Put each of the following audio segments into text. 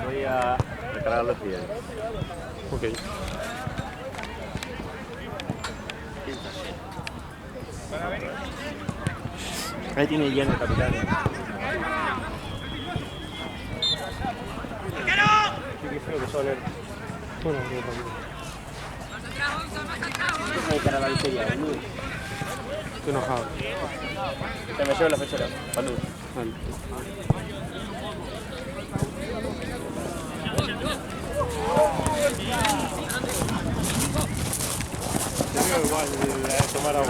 Voy a recargar los pies. Ok. Ahí tiene lleno el capitán. Qué feo que son. Bueno, Ahí para la miseria, boludo. estoy enojado. Se me lleva la pechera. Salud. Vale. Igual, tomar agua.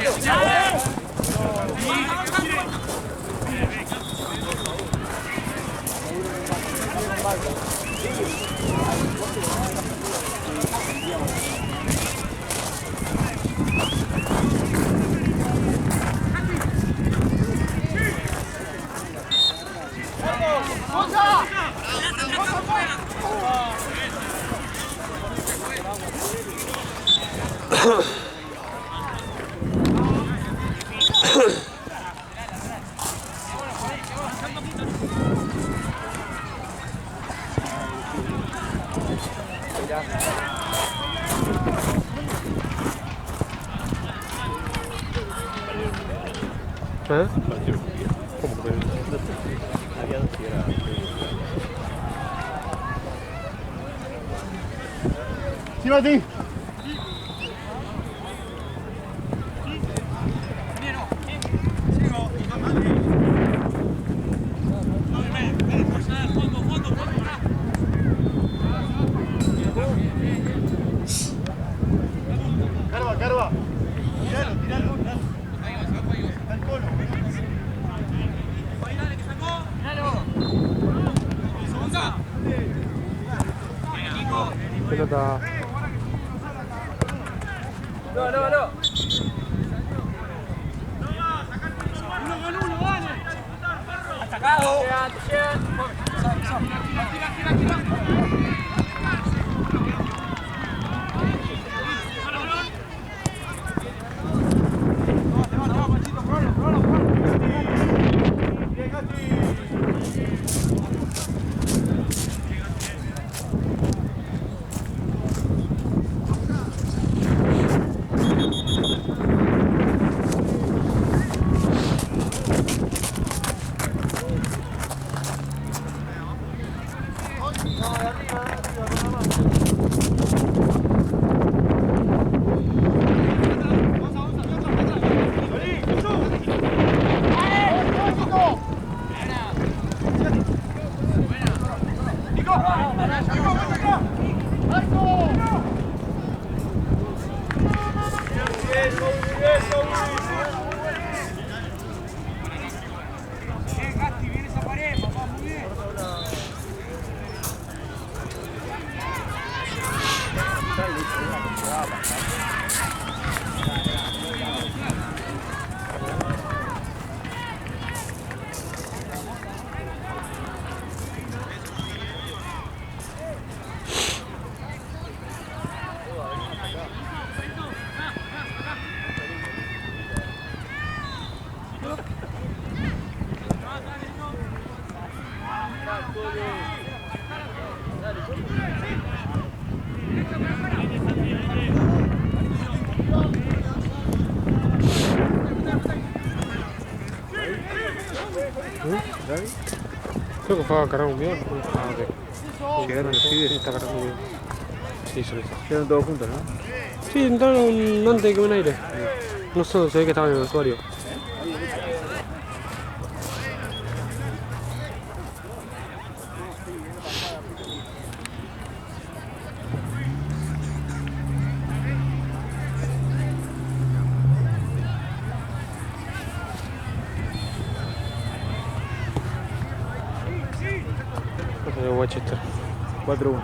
¿Eh? ¿Cómo que? Había dos piedras. ¡Sí, Martín! Carva. Tiralo. Está el cono. Pelota. No. Atacado. Creo que fue a cargar un guión. Ah, ok. Llegaron los pibes y está cargando un guión. Sí, son esos. Llegaron todos juntos, ¿no? Sí, entraron antes de que un aire. No sé, se ve que estaban en el usuario. De Wachester. 4-1.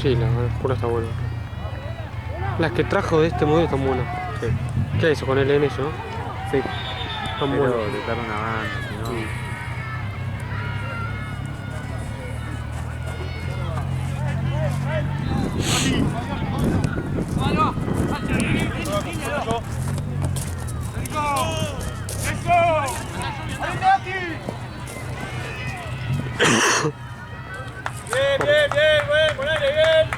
Sí, la cura está buena. Las que trajo de este modelo están buenas. Sí. ¿Qué hizo con el en eso, no? Sí. Están pero buenos. le tarda una banda, si no. Sí. Bien, güey, ponele bien.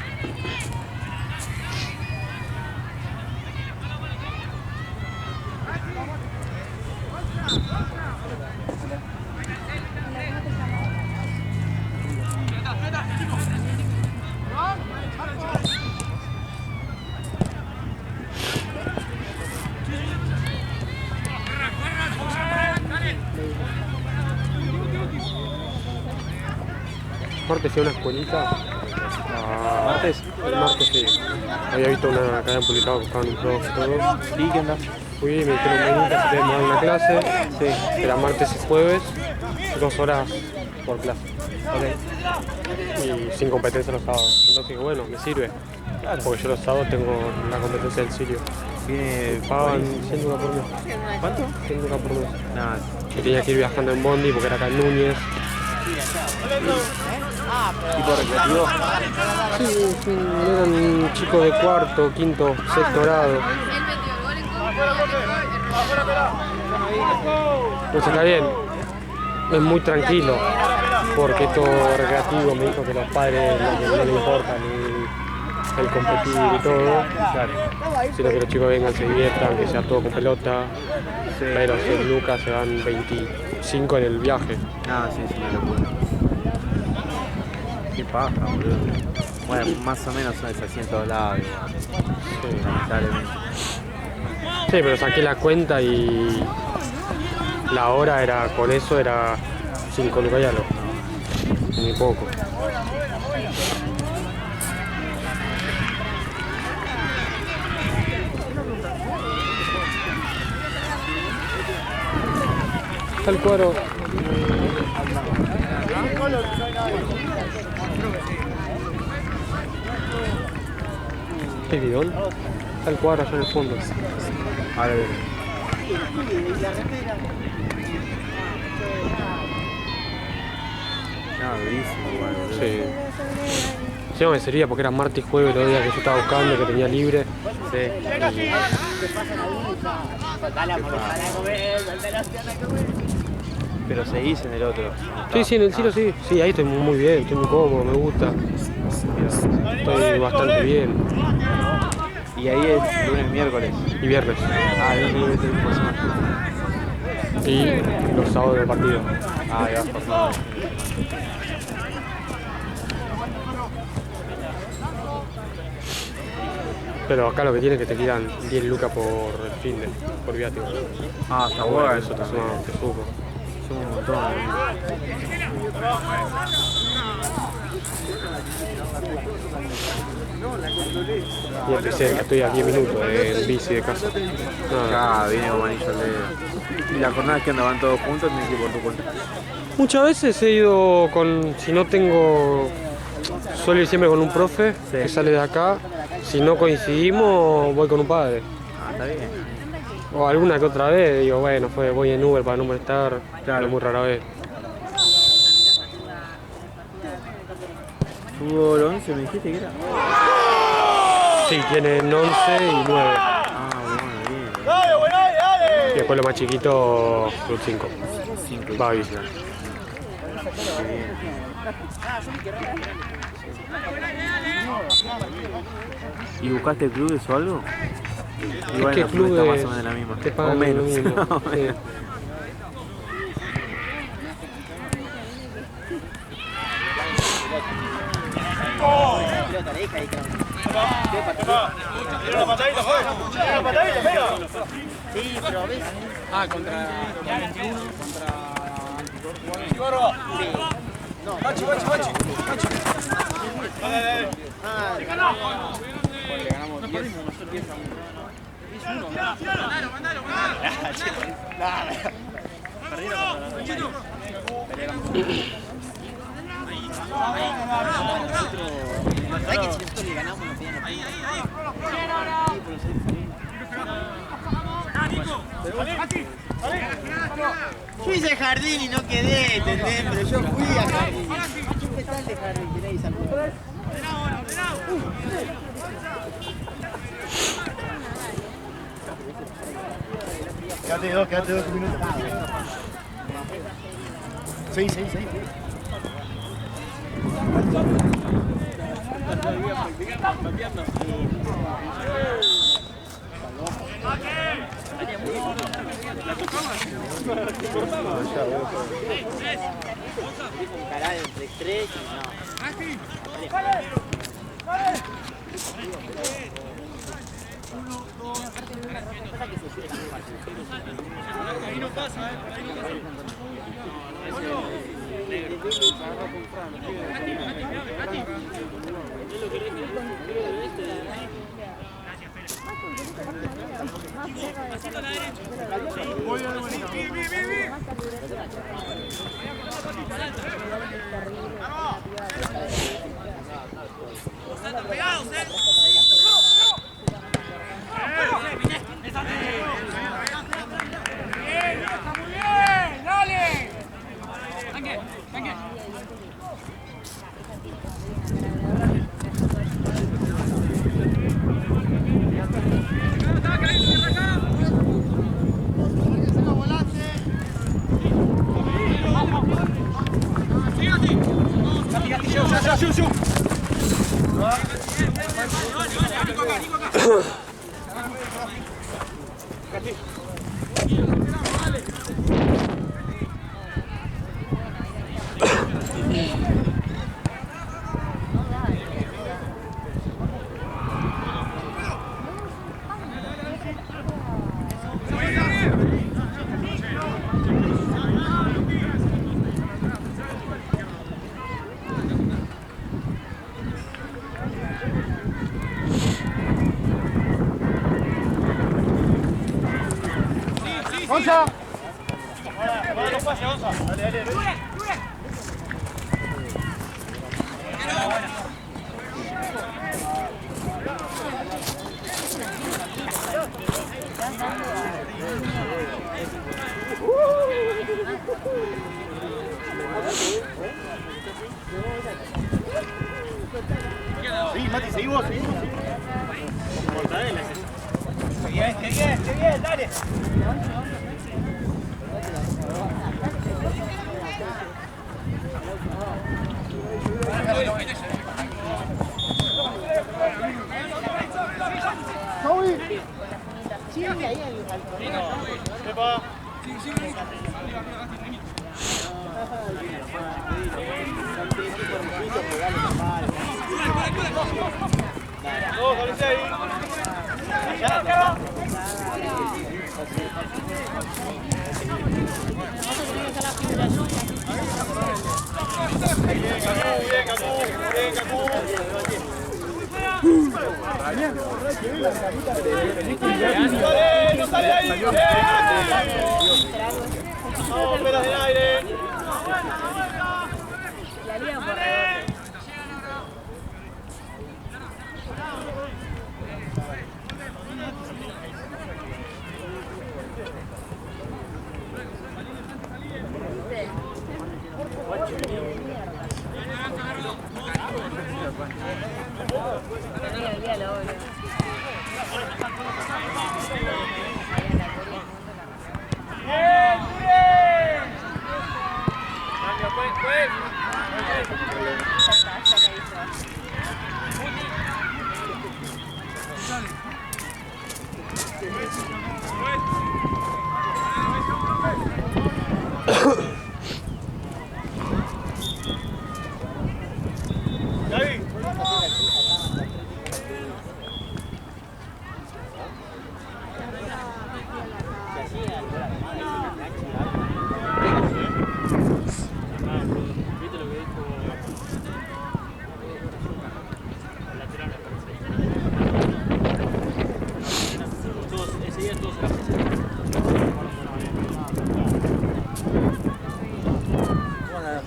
Martes fui a una escuelita. ¿Martes? El martes sí. Había visto una que habían publicado que buscaban un profe y todo. ¿Y qué onda? Fui, me dijeron venir, si te dar una clase. Sí. Era martes y jueves, 2 horas por clase. Ok. Y sin competencia los sábados. Entonces dije, bueno, me sirve. Porque yo los sábados tengo la competencia del Sirio. Viene. Pagaban 100 lucas por mes. ¿Cuánto? 100 lucas por mes. Nada. Y tenía que ir viajando en Bondi porque era acá en Núñez. ¿Tipo recreativo? Sí, sí, eran chicos de cuarto, quinto, sexto grado. Pues está bien, es muy tranquilo, porque esto recreativo me dijo que los padres no les importa el competir y todo, Claro. sino que los chicos vengan, se diviertan, que sea todo con pelota, Sí. pero 100 lucas se van 25 en el viaje. No, sí, es una locura. Qué paja, boludo. Bueno, más o menos son esas 100 todos lados, Sí. lamentablemente. Sí, pero saqué la cuenta y la hora era, con eso era 5 lucas y algo, muy poco. Está el cuadro. ¿Qué bidón? Está el cuadro allá en el fondo. Ahora ver. No, durísimo igual, boludo. Sí. Sí, no me sería porque era martes y jueves los días que yo estaba buscando, que tenía libre. Sí. Pero seguís en el otro. Sí, sí, en el Ciro sí. Sí, ahí estoy muy bien, estoy muy cómodo, me gusta. Estoy bastante bien. Y ahí es lunes, miércoles. Y viernes. Ah, lunes, miércoles, por semana. Y los sábados del partido. Ah, ya vas pasando. Pero acá lo que tiene es que te tiran 10 lucas por el fin de, por viático. Ah, está Bueno, bueno. eso te suma, te supo. Suma un montón, boludo. Y empecé, que estoy a 10 minutos en bici de casa. Nada. Ya, viene como anillo al dedo. ¿Y las jornadas que andaban todos juntos? ¿Tenés que ir por tu cuenta? Muchas veces he ido con, si no tengo, suelo ir siempre con un profe que sale de acá. Si no coincidimos, voy con un padre. Ah, está bien. O alguna que otra vez, digo, bueno, voy en Uber para no molestar, Claro. pero muy rara vez. Fútbol 11, me dijiste que era. Sí, tienen 11 y 9. Ah, bueno, bien. Dale, güey, dale. Y después lo más chiquito, Club 5. 5 Va a bici. ¿Y buscaste clubes o algo? Es Igual que la club está clubes más o menos la misma. te O pagan lo menos. mismo, sí. Tira una patadita, joder. Tira una patadita, pega. Ah, contra 21, contra Chivarro. Bachi, bachi, bachi. Dale, dale. le ganamos 10 a 1. ¿Sabes que si nosotros le ganamos nos pedían los puntos? Yo hice jardín y no quedé, ¿entendés? Pero yo fui a jardín. ¿Qué tal de jardín? ¿Tenéis alguno? Quédate 2 minutos. Sí. Encarar entre estrecho y no. Ahí no pasa, ahí no pasa. ¡Onza! Ahora no pase, Onza. Dale. Sí, Mati, seguí vos. Mortadela es eso. Qué bien, dale. Sí, ahí hay un ¿Qué va? Vamos, Valencia ahí. Bien, Cacú. No sale ahí. Vamos, pelas del aire.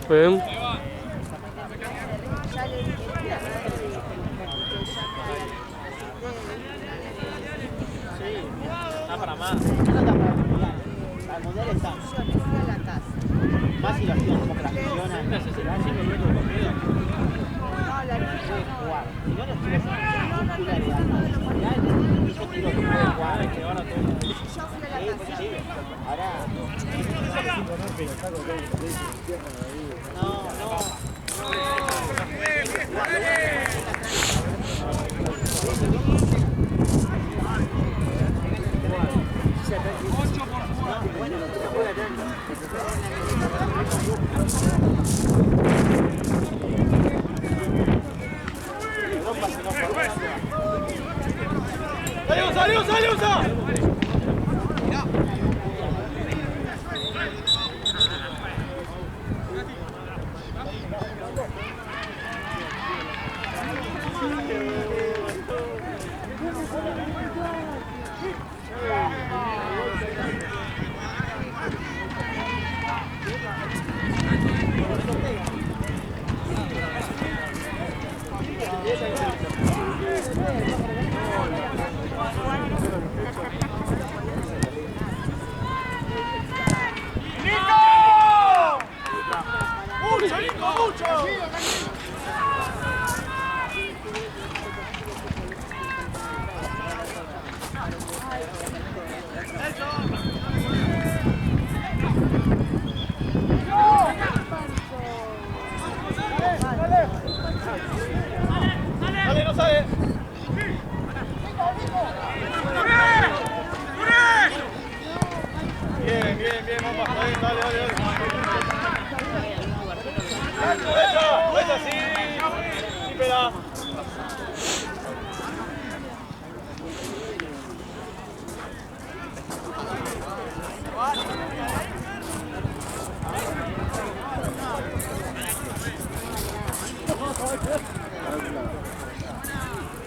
Bien. Está para más. No está para más. Al mundial está. ¡Salió!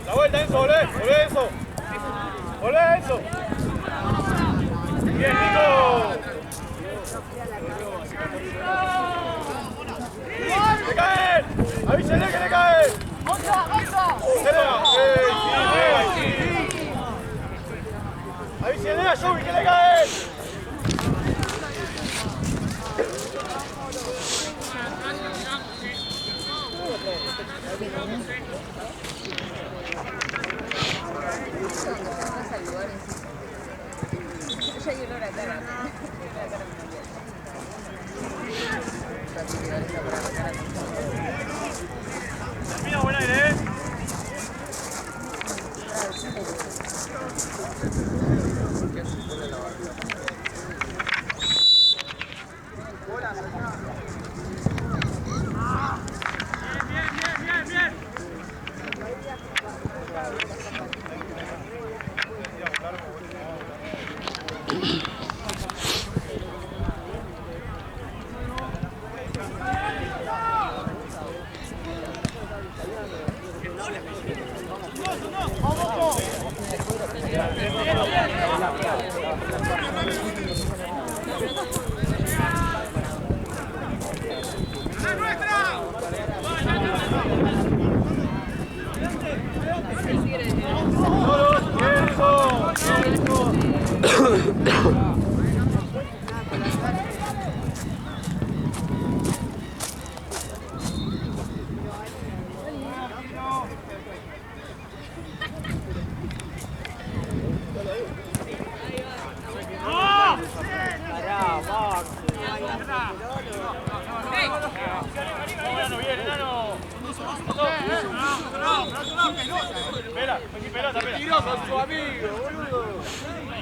La vuelta, Enzo, volé Enzo. Volé Enzo. Bien, Nico. ¡Le cae! ¡Avísale que le cae! ¡Otra! ¡Avísale a Yubi que le cae! Mira, buen aire, Bien.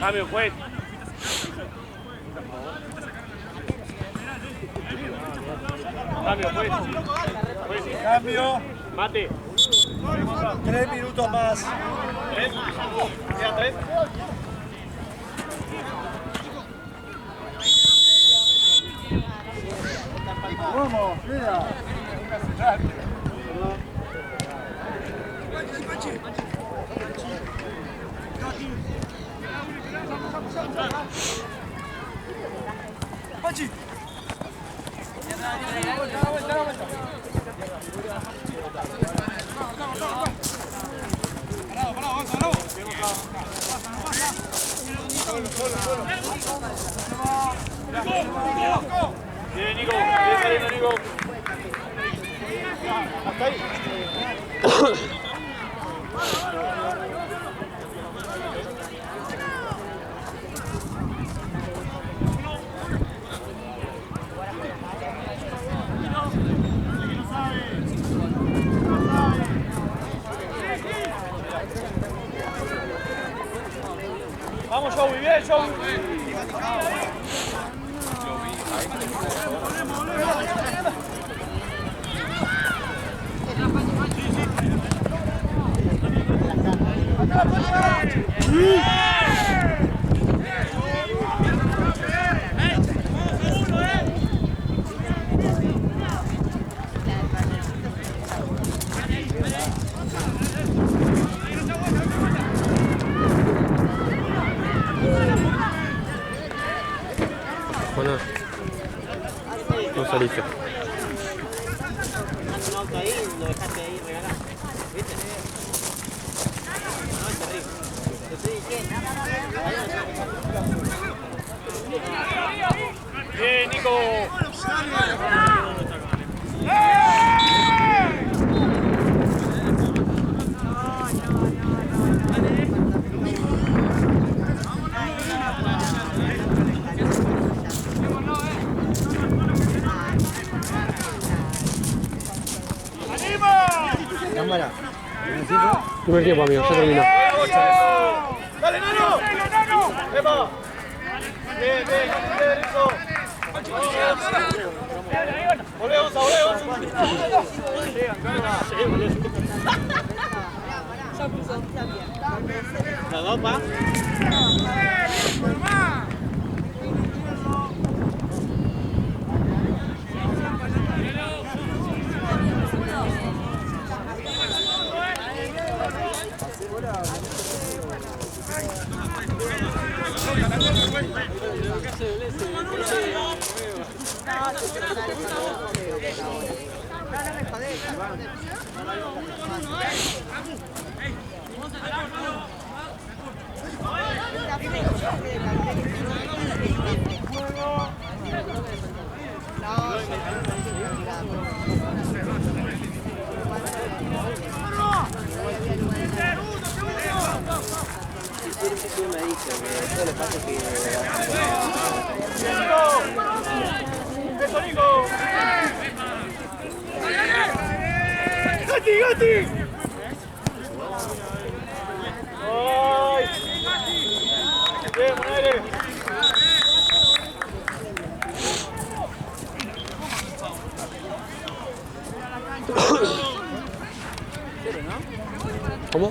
Cambio, juez. Cambio. Mate. 3 minutos más. 3. Quedan 3. Vamos, mira. Pachi. Bien, Nico. Bien, Nico. Hasta ahí. Bueno, no saliste. Anda un auto ahí, lo dejaste ahí regalado. ¿Viste? No, es terrible. Te estoy diciendo. Bien, Nico. Cámara. Primer tiempo, amigo, ya terminó. ¡Dale, Nano! ¡Epa! Bien, Rico. Volé, Onza. Los dos, pa. ¡Eso, Nico! ¡Gati! ¡Ay! Bien, Monere. ¿Cómo?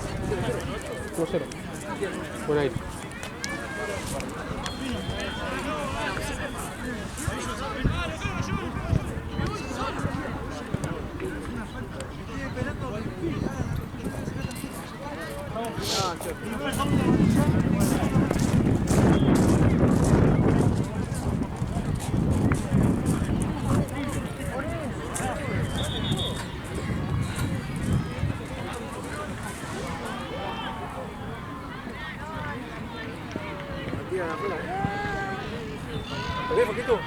1-0. Buen aire. ¿Ves, poquito?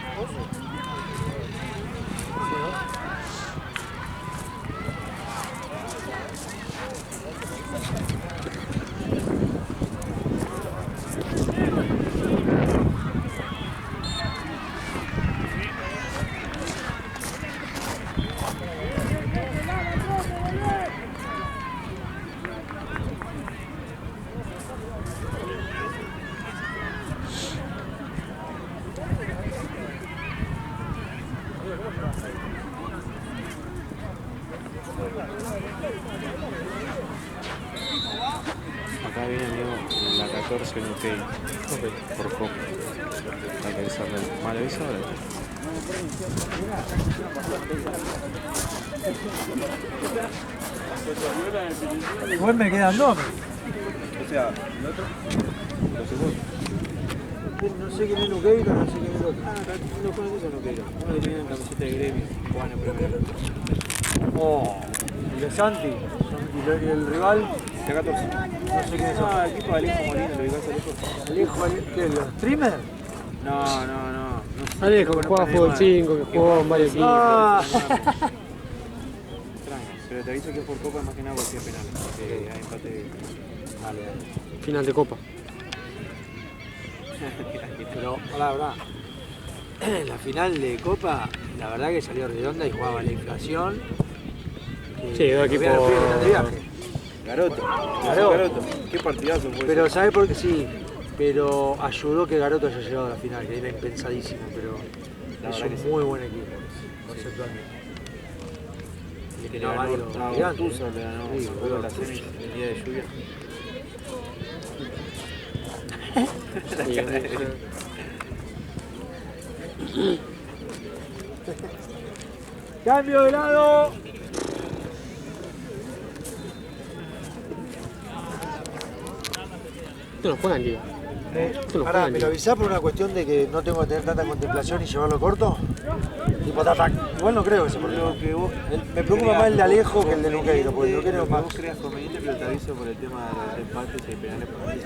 Acá viene amigo la 14 en UK por Copa. Hay que avisarle. ¿Vale, avisa ahora? Igual me quedan dos. O sea, el otro. Lo segundo. No sé quién es Luqueiro, no sé quién es el otro. No conoces a Noqueiro. Uno que tiene camiseta de gremio. Juan en primera. Oh, el de Santi. Y el rival, De 14. no sé quién es otro. Ah, el equipo de Alejo Molina, ¿lo ubicás a Alejo? Alejo, ¿qué? ¿Los streamers? No. Alejo, que juega fútbol 5, que jugó en varios equipos. Ah, Extraño, pero te aviso que es por Copa más que nada porque es penal. Porque hay empate. Dale. Final de Copa. Pero, la verdad, la final de Copa, la verdad que salió redonda y jugaba la inflación. Sí, dos que equipos. de viaje. Garoto. Qué partidazo fue Pero ese. ¿sabes por qué? Sí, pero ayudó que Garoto haya llegado a la final, que era impensadísimo, pero La es verdad un que sí. muy buen equipo, conceptualmente. Y Le no, ganó Mario, a gigante, Gontuso, le ganó sí, luego la semis el día de lluvia. ¡Cambio de lado! Esto no juega en Liga. Pará, ¿me lo avisás por una cuestión de que no tengo que tener tanta contemplación y llevarlo corto? Tipo, igual no creo que se porque me preocupa más el de Alejo que el de Nuqueiro, porque el Nuqueiro es más. Vos creas conveniente, pero te aviso por el tema de los empates y penales por ahí.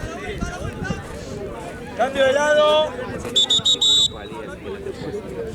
Cambio de lado. Ninguno valía, así que no te puedo decir.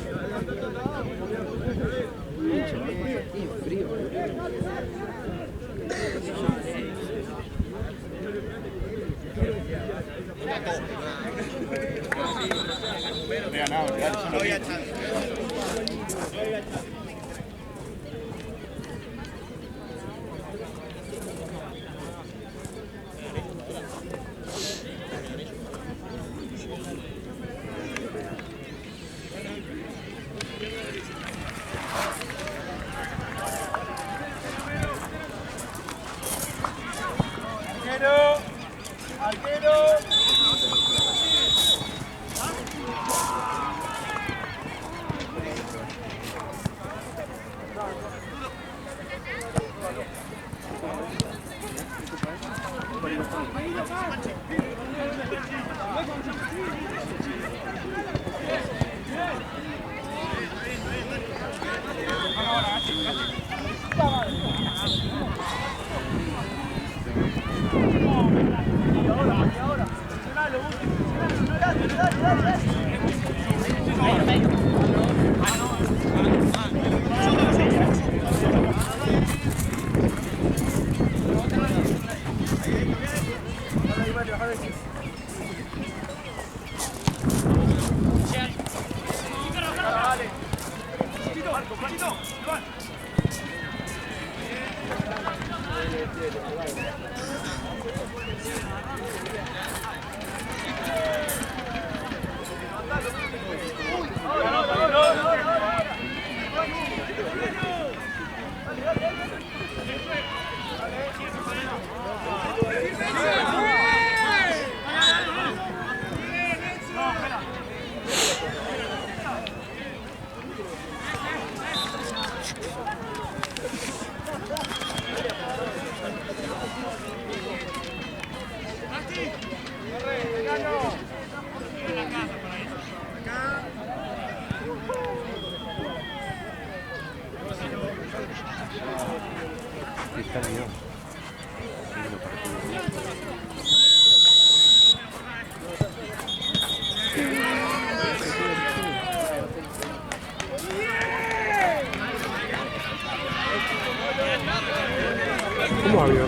¿Cómo había?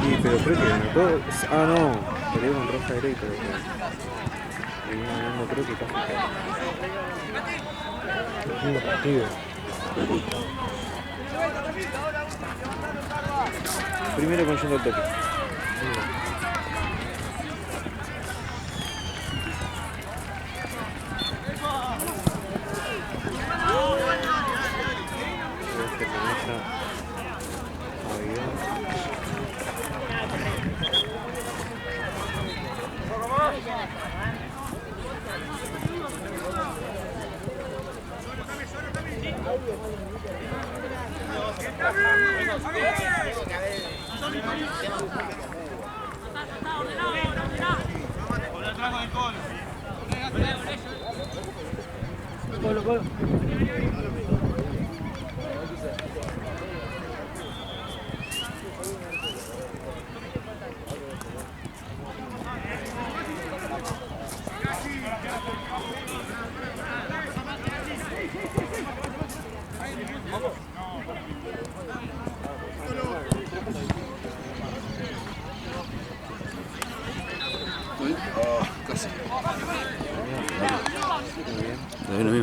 Sí, pero creo que ganó. Ah, no, peleó con roja directa. No creo que casi quedó. Lindo partido. Primero con yendo al toque.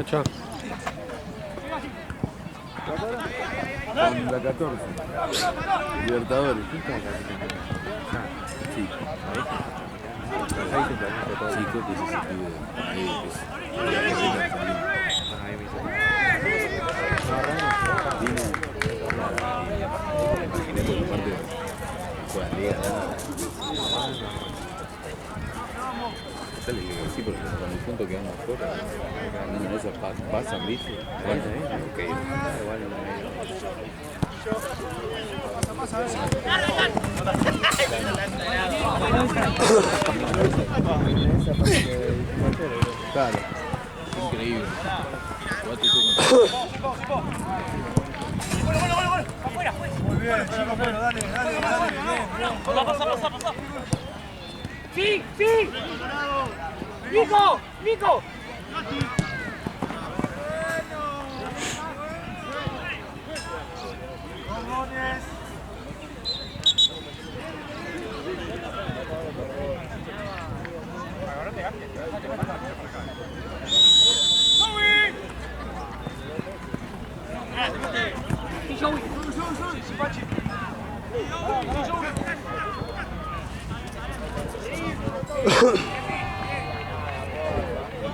Chao. Con la 14. Libertadores. ¿Qué está acá? Sí. Sí, creo que es ese pibe. Sí, porque con el punto que vamos afuera, no, esos pasan, ¿viste? Igual, ok. Igual no. Claro, increíble. Jugate tú con... Muy bien, chicos, bueno, dale, bien. Pasa. ¡Sí! ¡Nico!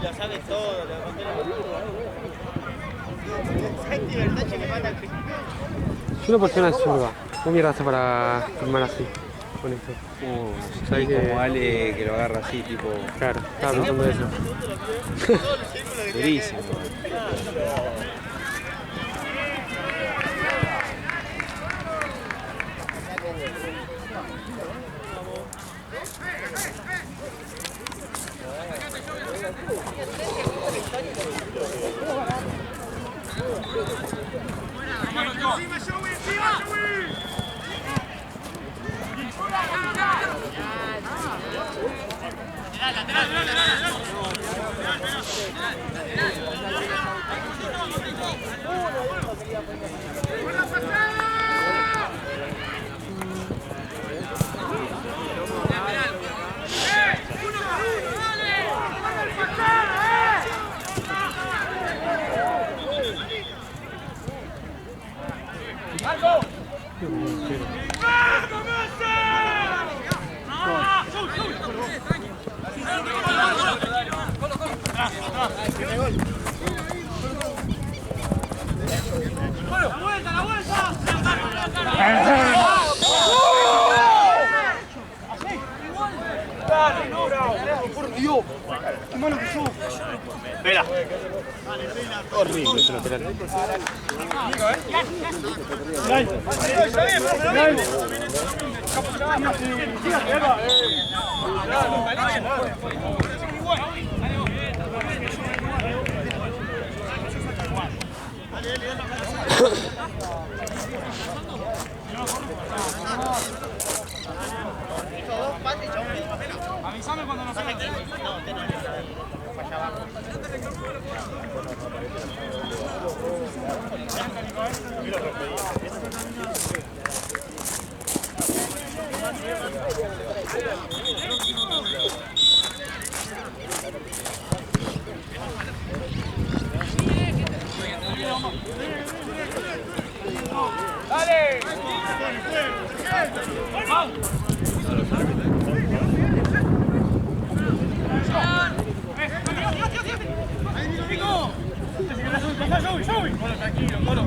Ya sabes todo, le conté la verdad que le manda el Yo una persona zurda. ¿Cómo mierda hace para filmar así? Con esto. ¿Sabes que... Como Ale que lo agarra así, tipo. Claro, estaba pensando eso. Durísimo. Horrible ese lateral. Avísame cuando nos saque. ¡Dale! Tranquilo, Colo.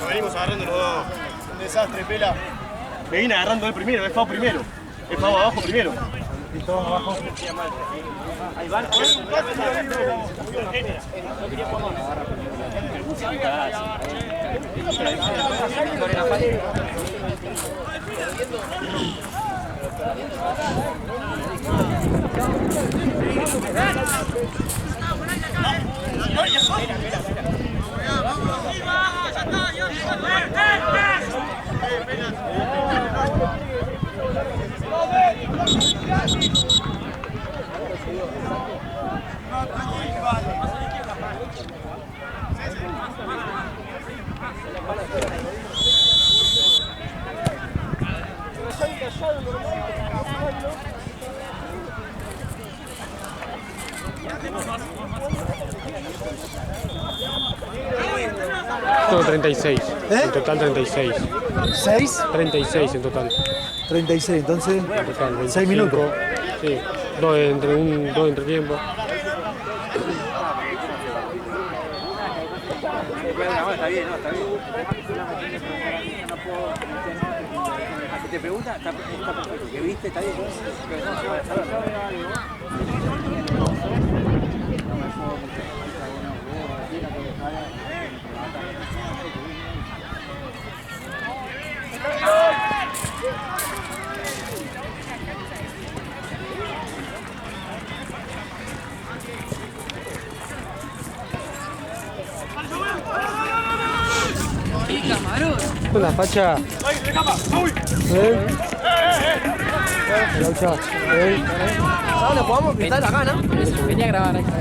Lo venimos agarrando los dos. Un desastre, Pela. Me vine agarrando el primero, he estado primero. He estado abajo primero. Y todos abajo. Ahí van. No quería jugar más. No, 36. En total 36. ¿6? 36 en total. 36, entonces. En total 25. 6 minutos. Sí. Dos entre tiempo. Está bien, ¿no? Está bien. Si te pregunta, está perfecto. ¿Qué viste? Está bien. Pero no se va a saber. Una facha. Chao. Ahora podemos pintar acá, ¿no? Venía a grabar acá.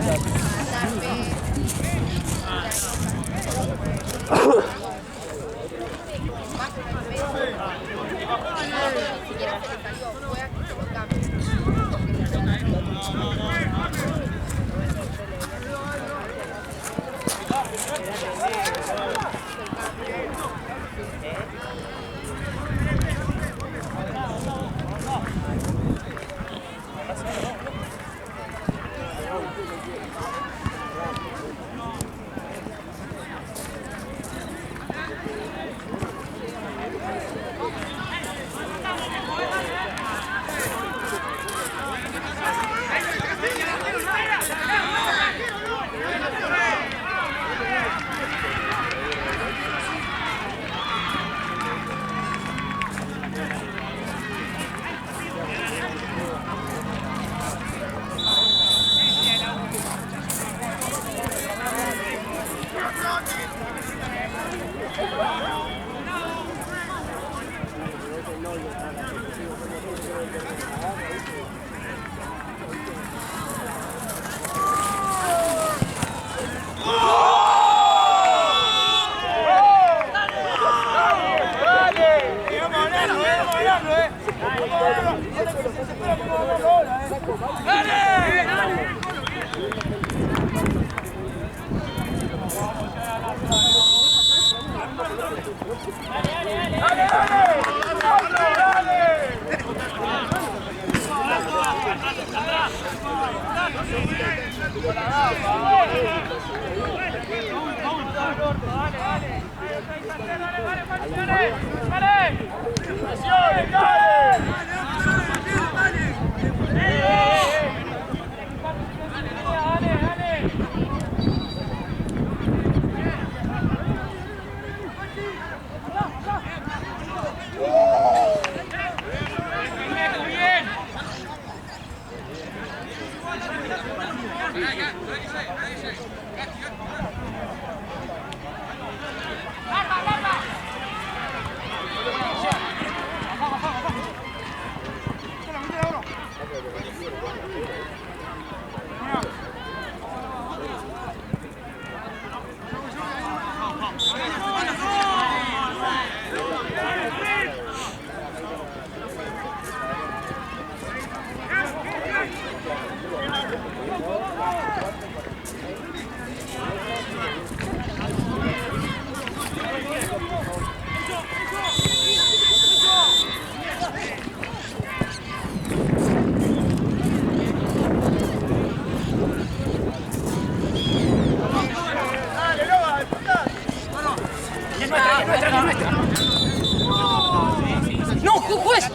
¡No, juez!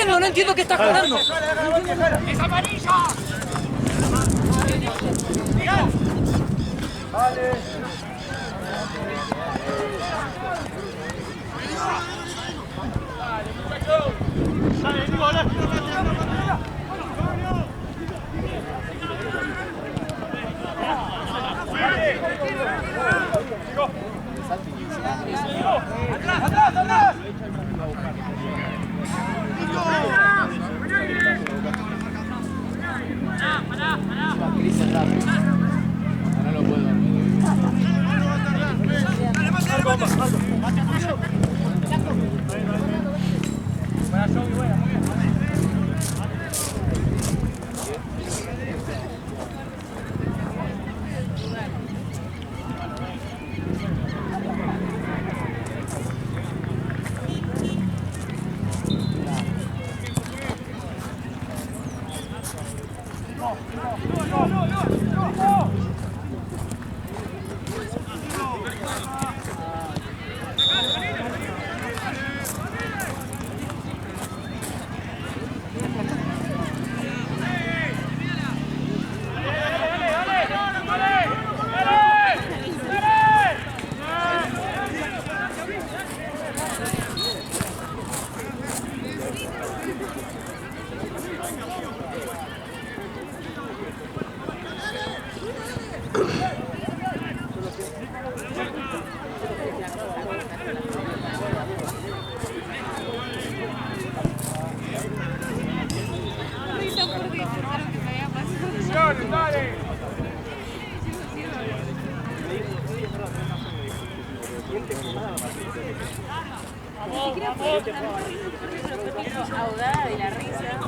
No entiendo qué está jugando. ¡Es amarilla! Vale. Ahogada de la risa.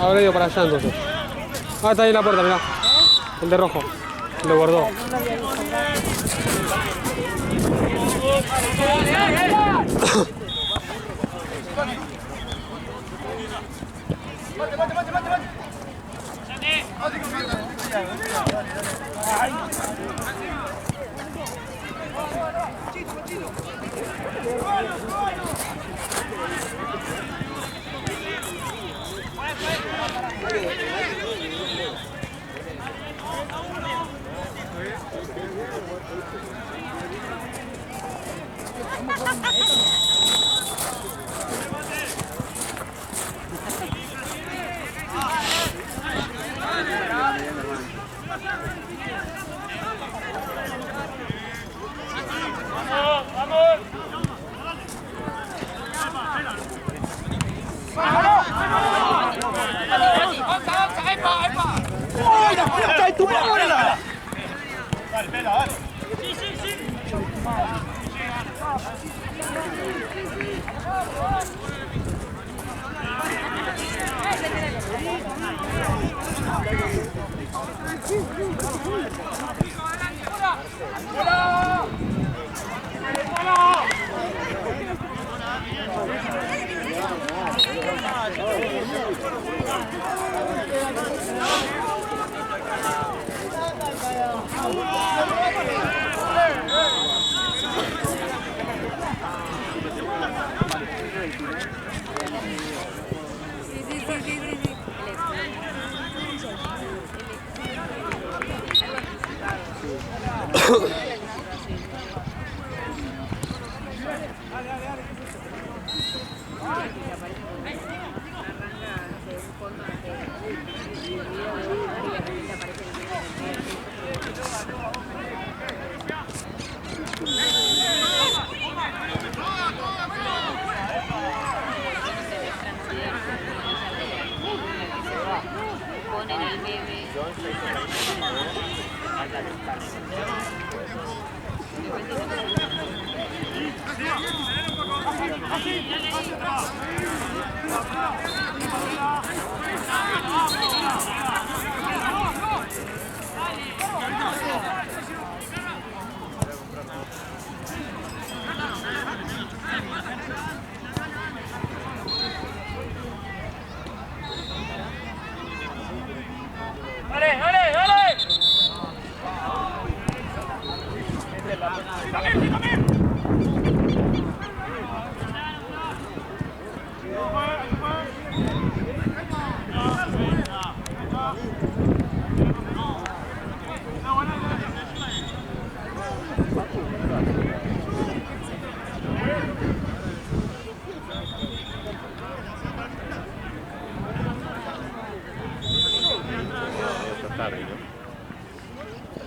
Habrá ido para allá entonces. Ah, está ahí en la puerta, mirá. El de rojo. Lo guardó.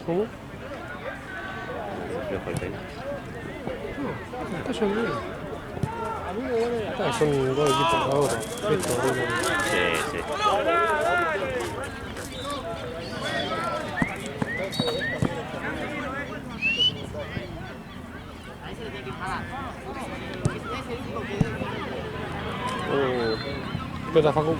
¿Cómo? Está lloviendo. Son dos equipos ahora. Esto, Sí, sí. Pelota, Facu.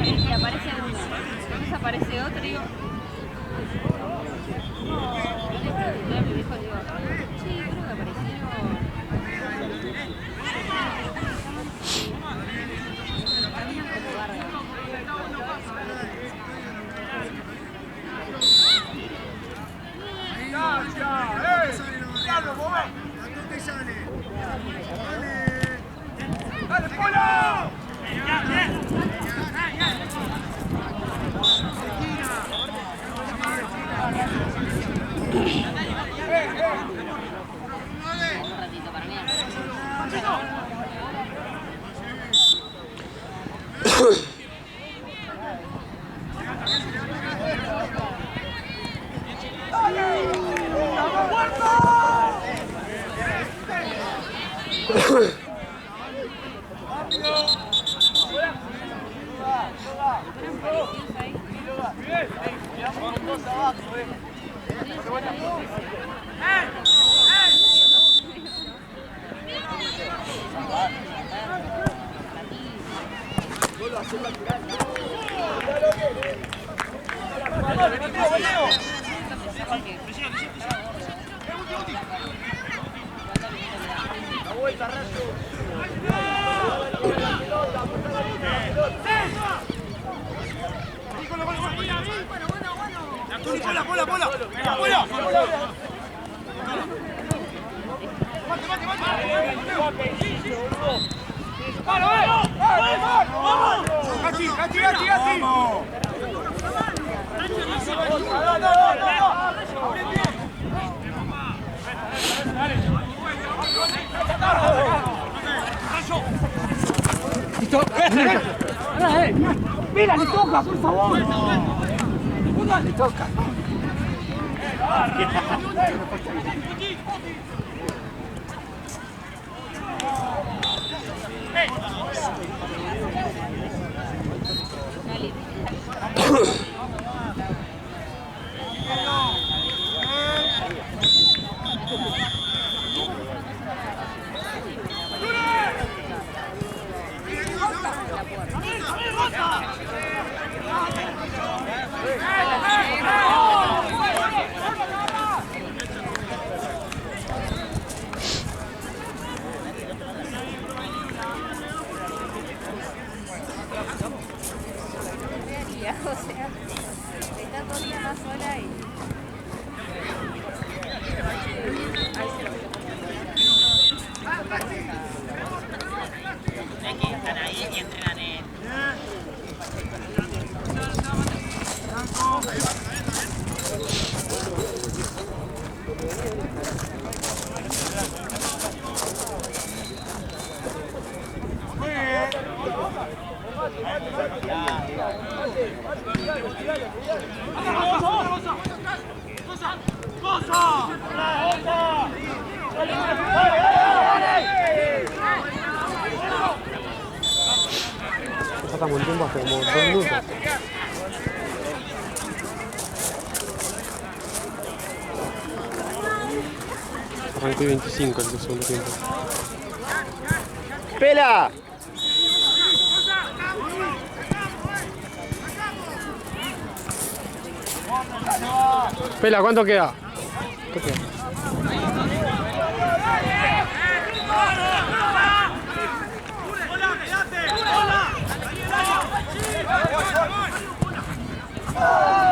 Y aparece uno, después aparece otro y digo... Yo me dijo, digo, sí, creo que aparecieron... Caminan como barba. ¡Dale, Polo! Un ratito para mí. ¡Mira, le toca, por favor! ¡Uno le toca! O sea, está todo el día más sola y... Es que están ahí y entrenan en... Estamos en tiempo hace como 2 minutos. Arrancó 25 el segundo tiempo. ¡Pela! Pela, ¿cuánto queda? ¿Qué queda? ¡Hola!